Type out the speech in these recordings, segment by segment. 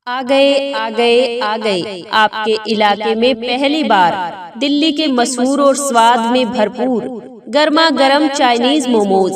आ गए आपके इलाके में पहली बार दिल्ली के मशहूर और स्वाद में भरपूर गर्मा गर्म चाइनीज मोमोज।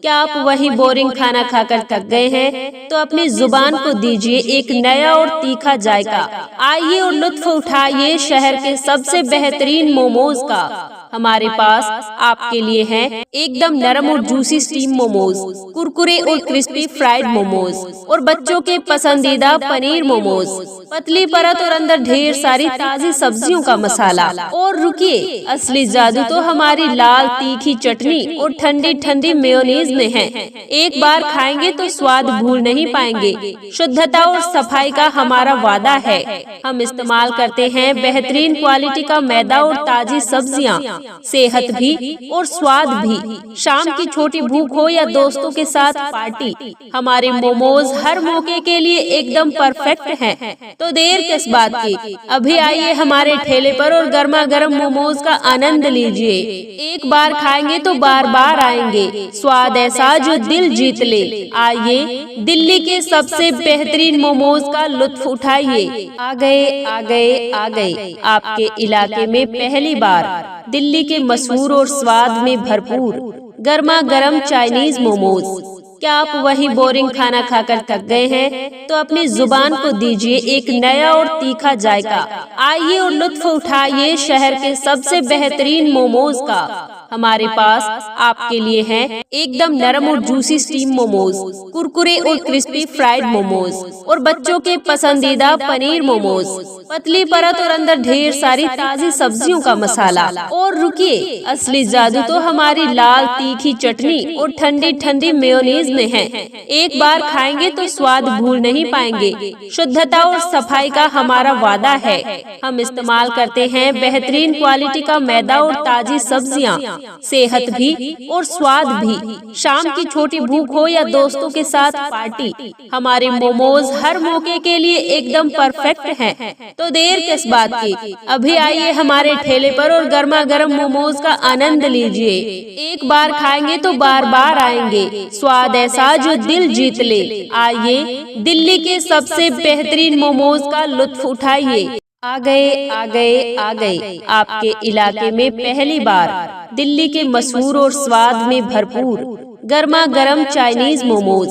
क्या आप वही बोरिंग खाना खाकर थक गए हैं? तो अपनी जुबान को दीजिए एक नया और तीखा जायका। आइए और लुत्फ उठाइए शहर के सबसे बेहतरीन मोमोज का। हमारे पास आपके लिए हैं एकदम नरम और जूसी स्टीम मोमोज, कुरकुरे और क्रिस्पी फ्राइड मोमोज और बच्चों के पसंदीदा पनीर मोमोज, पतली परत और अंदर ढेर सारी ताजी सब्जियों का मसाला। और रुकिए, असली जादू तो हमारी लाल तीखी चटनी और ठंडी ठंडी मेयोनीज में है। एक बार खाएंगे तो स्वाद भूल नहीं पाएंगे। शुद्धता और सफाई का हमारा वादा है। हम इस्तेमाल करते हैं बेहतरीन क्वालिटी का मैदा और ताजी सब्जियां, सेहत भी और स्वाद भी। शाम की छोटी भूख हो या दोस्तों के साथ पार्टी, हमारे मोमोज हर मौके के लिए एकदम परफेक्ट हैं। तो देर किस बात की, अभी आइए हमारे ठेले पर और गर्मा गर्म मोमोज का आनंद लीजिए। एक बार खाएंगे तो बार बार आएंगे। स्वाद ऐसा जो दिल जीत ले। आइए दिल्ली के सबसे बेहतरीन मोमोज का लुत्फ उठाइए। आ गए आपके इलाके में पहली बार दिल्ली के मशहूर और स्वाद में भरपूर गर्मा गर्म चाइनीज मोमोज। क्या आप वही बोरिंग खाना खाकर थक गए हैं? तो अपनी जुबान को दीजिए एक नया और तीखा जायका। आइए और लुत्फ उठाइए शहर के सबसे बेहतरीन मोमोज का। हमारे पास आपके लिए हैं एकदम नरम और जूसी स्टीम मोमोज, कुरकुरे और क्रिस्पी फ्राइड मोमोज और बच्चों के पसंदीदा पनीर मोमोज, पतली परत और अंदर ढेर सारी ताजी सब्जियों का मसाला। और रुकिए, असली जादू तो हमारी लाल तीखी चटनी और ठंडी ठंडी मेयोनीज में है। एक बार खाएंगे तो स्वाद भूल नहीं पाएंगे। शुद्धता और सफाई का हमारा वादा है। हम इस्तेमाल करते हैं बेहतरीन क्वालिटी का मैदा और ताजी सब्जियां, सेहत भी और स्वाद भी। शाम की छोटी भूख हो या दोस्तों के साथ पार्टी, हमारे मोमोज हर मौके के लिए एकदम परफेक्ट हैं। तो देर किस बात की, अभी आइए हमारे ठेले पर और गर्मा गर्म मोमोज का आनंद लीजिए। एक बार खाएंगे तो बार बार आएंगे। स्वाद ऐसा जो दिल जीत ले। आइए दिल्ली के सबसे बेहतरीन मोमोज का लुत्फ उठाइए। आ गए आपके इलाके में पहली बार दिल्ली के मशहूर और स्वाद में भरपूर गर्मा गर्म चाइनीज मोमोज।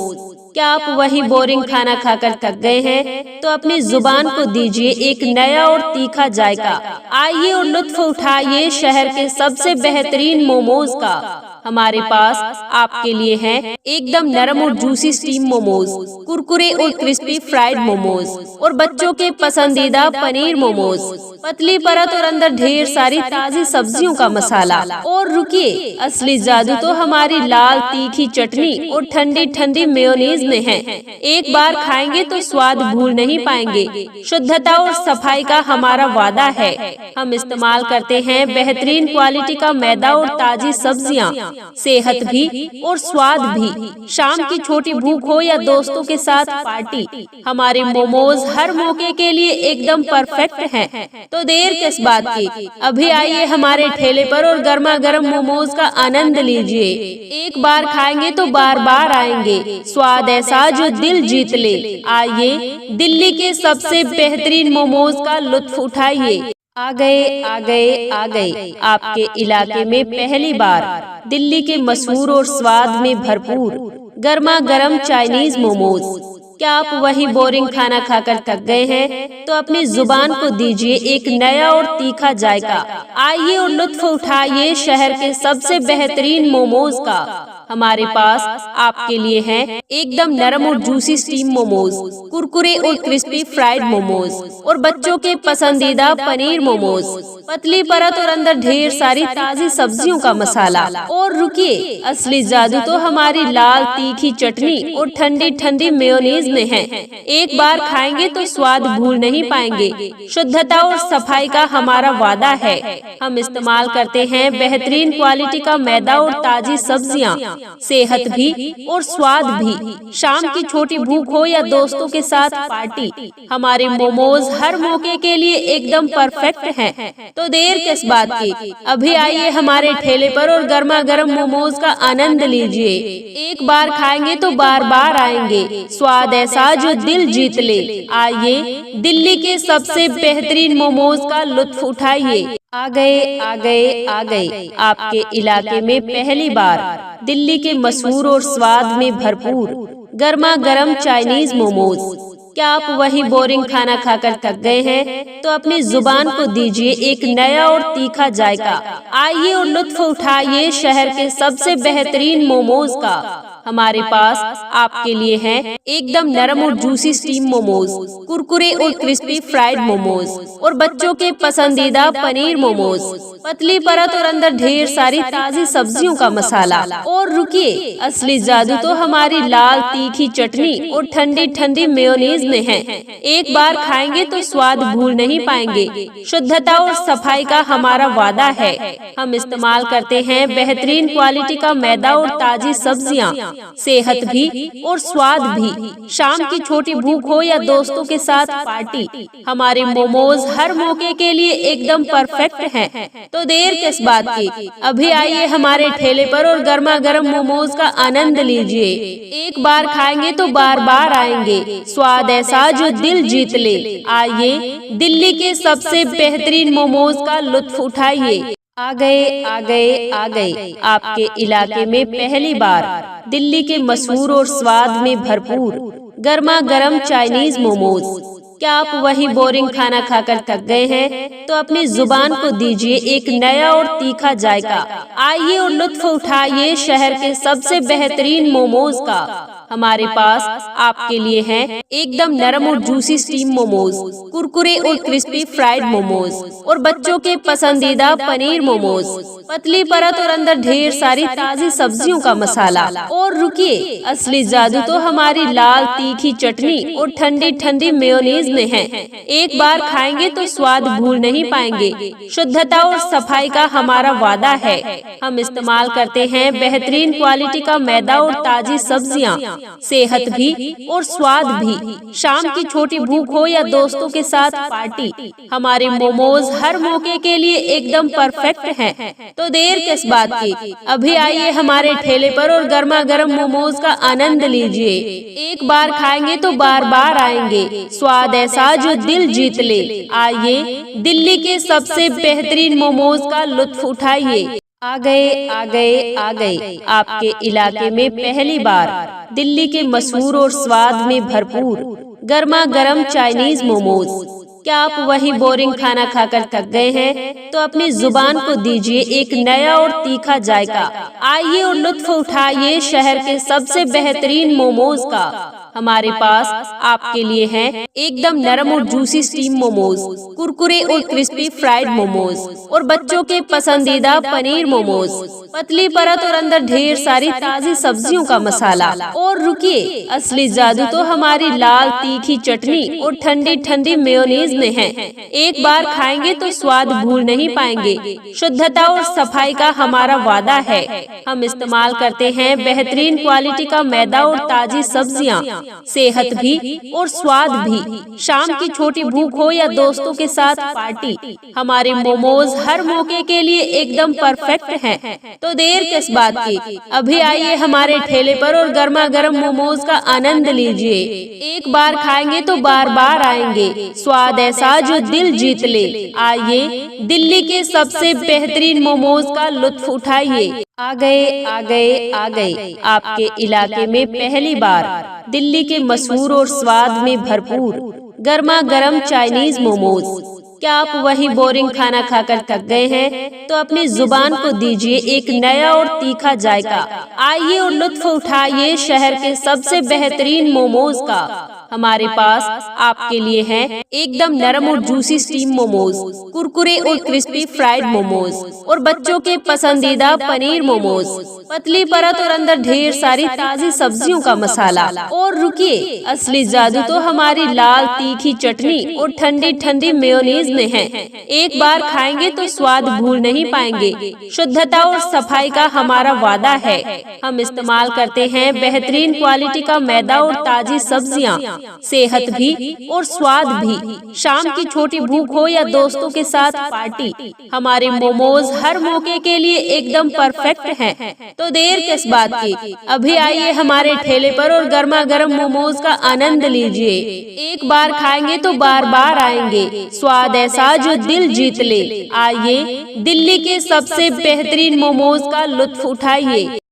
क्या आप वही बोरिंग खाना खाकर थक गए हैं? तो अपनी जुबान को दीजिए एक नया और तीखा जायका। आइए और लुत्फ उठाइए शहर के सबसे बेहतरीन मोमोज का। हमारे पास आपके लिए हैं एकदम नरम और जूसी स्टीम मोमोज, कुरकुरे और क्रिस्पी फ्राइड मोमोज और बच्चों के पसंदीदा पनीर मोमोज, पतली परत और अंदर ढेर सारी ताजी सब्जियों का मसाला। और रुकिए, असली जादू तो हमारी लाल तीखी चटनी और ठंडी ठंडी मेयोनीज में है। एक बार खाएंगे तो स्वाद भूल नहीं पाएंगे। शुद्धता और सफाई का हमारा वादा है। हम इस्तेमाल करते हैं बेहतरीन क्वालिटी का मैदा और ताजी सब्जियां, सेहत भी और स्वाद भी। शाम की छोटी भूख हो या दोस्तों के साथ पार्टी, हमारे मोमोज हर मौके के लिए एकदम परफेक्ट हैं। तो देर किस बात की, अभी आइए हमारे ठेले पर और गर्मा गर्म मोमोज का आनंद लीजिए। एक बार खाएंगे तो बार बार आएंगे। स्वाद ऐसा जो दिल जीत ले। आइए दिल्ली के सबसे बेहतरीन मोमोज का लुत्फ उठाइए। आ गए आपके इलाके में पहली बार दिल्ली के मशहूर और स्वाद में भरपूर गर्मा गर्म चाइनीज मोमोज। क्या आप वही बोरिंग खाना खाकर थक गए हैं? तो अपनी जुबान को दीजिए एक नया और तीखा जायका। आइए और लुत्फ उठाइए शहर के सबसे बेहतरीन मोमोज का। हमारे पास आपके लिए हैं एकदम नरम और जूसी स्टीम मोमोज, कुरकुरे और क्रिस्पी फ्राइड मोमोज और बच्चों के पसंदीदा पनीर मोमोज, पतली परत और अंदर ढेर सारी ताजी सब्जियों का मसाला। और रुकिए, असली जादू तो हमारी लाल तीखी चटनी और ठंडी ठंडी मेयोनीज में है। एक बार खाएंगे तो स्वाद भूल नहीं पाएंगे। शुद्धता और सफाई का हमारा वादा है। हम इस्तेमाल करते हैं बेहतरीन क्वालिटी का मैदा और ताजी सब्जियां, सेहत भी और स्वाद भी। शाम की छोटी भूख हो या दोस्तों के साथ पार्टी, हमारे मोमोज हर मौके के लिए एकदम परफेक्ट हैं। तो देर किस बात की, अभी आइए हमारे ठेले पर और गर्मा गर्म मोमोज का आनंद लीजिए। एक बार खाएंगे तो बार बार आएंगे, स्वाद ऐसा जो दिल जीत ले। आइए दिल्ली के सबसे बेहतरीन मोमोज का लुत्फ उठाइए। आ गए आ गए आ गए आपके इलाके में पहली बार दिल्ली के मशहूर और स्वाद में भरपूर गर्मा गर्म चाइनीज मोमोज। क्या आप वही बोरिंग खाना खाकर थक गए हैं? तो अपनी जुबान को दीजिए एक नया और तीखा जायका। आइए और लुत्फ उठाइए शहर के सबसे बेहतरीन मोमोज का। हमारे पास आपके लिए हैं एकदम नरम और जूसी स्टीम मोमोज, कुरकुरे और क्रिस्पी फ्राइड मोमोज और बच्चों के पसंदीदा पनीर मोमोज, पतली परत और अंदर ढेर सारी ताजी सब्जियों का मसाला। और रुकिए, असली जादू तो हमारी लाल तीखी चटनी और ठंडी ठंडी मेयोनीज में है। एक बार खाएंगे तो स्वाद भूल नहीं पाएंगे। शुद्धता और सफाई का हमारा वादा है। हम इस्तेमाल करते हैं बेहतरीन क्वालिटी का मैदा और ताजी सब्जियां, सेहत भी और स्वाद भी। शाम की छोटी भूख हो या दोस्तों के साथ पार्टी, हमारे मोमोज हर मौके के लिए एकदम परफेक्ट हैं। तो देर किस बात की, अभी आइए हमारे ठेले पर और गर्मा गर्म मोमोज का आनंद लीजिए। एक बार खाएंगे तो बार बार आएंगे, स्वाद ऐसा जो दिल जीत ले। आइए दिल्ली के सबसे बेहतरीन मोमोज का लुत्फ उठाइए। आ गए आ गए आ गए आपके इलाके में पहली बार दिल्ली के मशहूर और स्वाद में भरपूर गर्मा गर्म चाइनीज मोमोज। क्या आप वही बोरिंग खाना खाकर थक गए हैं? तो अपनी जुबान को दीजिए एक नया और तीखा जायका। आइए और लुत्फ उठाइए शहर के सबसे बेहतरीन मोमोज का। हमारे पास आपके लिए हैं एकदम नरम और जूसी स्टीम मोमोज, कुरकुरे और क्रिस्पी फ्राइड मोमोज और बच्चों के पसंदीदा पनीर मोमोज, पतली परत और अंदर ढेर सारी ताजी सब्जियों का मसाला। और रुकिए, असली जादू तो हमारी लाल तीखी चटनी और ठंडी ठंडी मेयोनीज में है। एक बार खाएंगे तो स्वाद भूल नहीं पाएंगे। शुद्धता और सफाई का हमारा वादा है। हम इस्तेमाल करते हैं बेहतरीन क्वालिटी का मैदा और ताजी सब्जियां, सेहत भी और स्वाद भी। शाम की छोटी भूख हो या दोस्तों के साथ पार्टी, हमारे मोमोज हर मौके के लिए एकदम परफेक्ट हैं। तो देर किस बात की, अभी आइए हमारे ठेले पर और गर्मा गर्म मोमोज का आनंद लीजिए। एक बार खाएंगे तो बार बार आएंगे, स्वाद ऐसा जो दिल जीत ले। आइए दिल्ली के सबसे बेहतरीन मोमोज का लुत्फ उठाइए। आ गए आ गए आ गए आपके इलाके में पहली बार दिल्ली के मशहूर और स्वाद में भरपूर गर्मा गर्म चाइनीज मोमोज। क्या आप वही बोरिंग खाना खाकर थक गए हैं? तो अपनी जुबान को दीजिए एक नया और तीखा जायका। आइए और लुत्फ उठाइए शहर के सबसे बेहतरीन मोमोज का। हमारे पास आपके लिए हैं एकदम नरम और जूसी स्टीम मोमोज, कुरकुरे और क्रिस्पी फ्राइड मोमोज और बच्चों के पसंदीदा पनीर मोमोज, पतली परत और अंदर ढेर सारी ताजी सब्जियों का मसाला। और रुकिए, असली जादू तो हमारी लाल तीखी चटनी और ठंडी ठंडी मेयोनीज में है। एक बार खाएंगे तो स्वाद भूल नहीं पाएंगे। शुद्धता और सफाई का हमारा वादा है। हम इस्तेमाल करते हैं बेहतरीन क्वालिटी का मैदा और ताजी सब्जियां, सेहत भी और स्वाद भी। शाम की छोटी भूख हो या दोस्तों के साथ पार्टी, हमारे मोमोज हर मौके के लिए एकदम परफेक्ट हैं। तो देर किस बात की, अभी आइए हमारे ठेले पर और गर्मा गर्म मोमोज का आनंद लीजिए। एक बार खाएंगे तो बार बार आएंगे, स्वाद ऐसा जो दिल जीत ले। आइए दिल्ली के सबसे बेहतरीन मोमोज का लुत्फ उठाइए। आ गए आ गए आ गए आपके इलाके में पहली बार दिल्ली के मशहूर और स्वाद में भरपूर गर्मा गर्म चाइनीज मोमोज। क्या आप वही बोरिंग खाना खाकर थक गए हैं? तो अपनी जुबान को दीजिए एक नया और तीखा जायका। आइए और लुत्फ उठाइए शहर के सबसे बेहतरीन मोमोज का। हमारे पास आपके लिए हैं एकदम नरम और जूसी स्टीम मोमोज, कुरकुरे और क्रिस्पी फ्राइड मोमोज और बच्चों के पसंदीदा पनीर मोमोज, पतली परत और अंदर ढेर सारी ताजी सब्जियों का मसाला। और रुकिए, असली जादू तो हमारी लाल तीखी चटनी और ठंडी ठंडी मेयोनीज में है। एक बार खाएंगे तो स्वाद भूल नहीं पाएंगे। शुद्धता और सफाई का हमारा वादा है। हम इस्तेमाल करते हैं बेहतरीन क्वालिटी का मैदा और ताजी सब्जियां, सेहत भी और स्वाद भी। शाम की छोटी भूख हो या दोस्तों के साथ पार्टी, हमारे मोमोज हर मौके के लिए एकदम परफेक्ट हैं। तो देर किस बात की, अभी आइए हमारे ठेले पर और गर्मा गर्म मोमोज का आनंद लीजिए। एक बार खाएंगे तो बार बार आएंगे। स्वाद ऐसा जो दिल जीत ले। आइए, दिल्ली के सबसे बेहतरीन मोमोज का लुत्फ उठाइए।